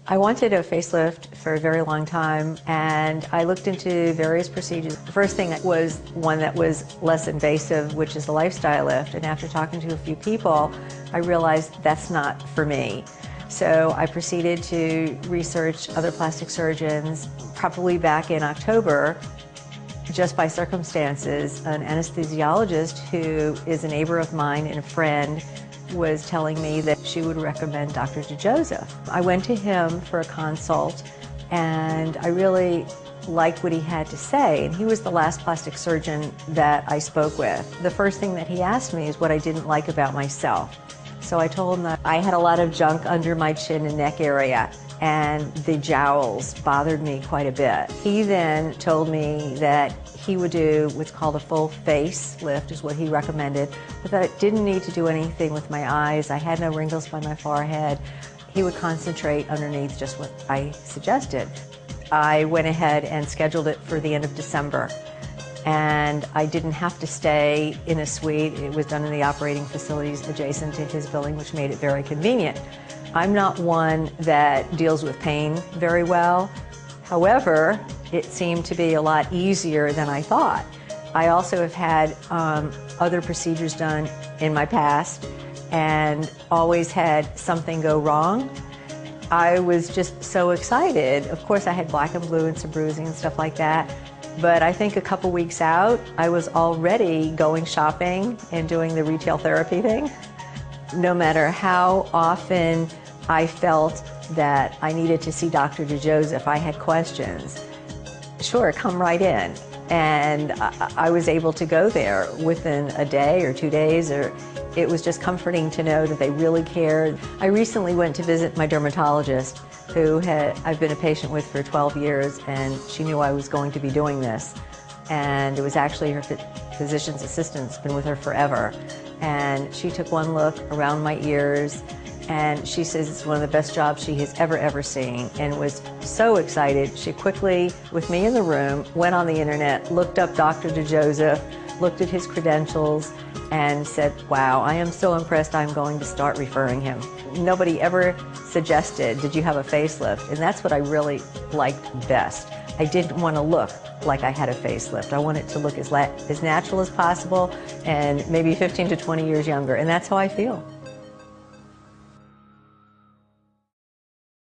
I wanted a facelift for a very long time, and I looked into various procedures. The first thing was one that was less invasive, which is the lifestyle lift, and after talking to a few people, I realized that's not for me. So I proceeded to research other plastic surgeons. Probably back in October, just by circumstances, an anesthesiologist who is a neighbor of mine and a friend was telling me that she would recommend Dr. DeJoseph. I went to him for a consult, and I really liked what he had to say, and he was the last plastic surgeon that I spoke with. The first thing that he asked me is what I didn't like about myself. So I told him that I had a lot of junk under my chin and neck area, and the jowls bothered me quite a bit. He then told me that he would do what's called a full face lift, is what he recommended, but that I didn't need to do anything with my eyes. I had no wrinkles by my forehead. He would concentrate underneath just what I suggested. I went ahead and scheduled it for the end of December, and I didn't have to stay in a suite. It was done in the operating facilities adjacent to his building, which made it very convenient. I'm not one that deals with pain very well. However, it seemed to be a lot easier than I thought. I also have had other procedures done in my past and always had something go wrong. I was just so excited. Of course, I had black and blue and some bruising and stuff like that. But I think a couple weeks out, I was already going shopping and doing the retail therapy thing. No matter how often I felt that I needed to see Dr. DeJoseph, I had questions. Sure, come right in. And I was able to go there within a day or 2 days, or it was just comforting to know that they really cared. I recently went to visit my dermatologist, who I've been a patient with for 12 years, and she knew I was going to be doing this. And it was actually her physician's assistant's been with her forever. And she took one look around my ears, and she says it's one of the best jobs she has ever seen, and was so excited. She quickly, with me in the room, went on the internet, looked up Dr. DeJoseph, looked at his credentials, and said, wow, I am so impressed, I'm going to start referring him. Nobody ever suggested, did you have a facelift? And that's what I really liked best. I didn't want to look like I had a facelift. I wanted to look as natural as possible and maybe 15 to 20 years younger, and that's how I feel.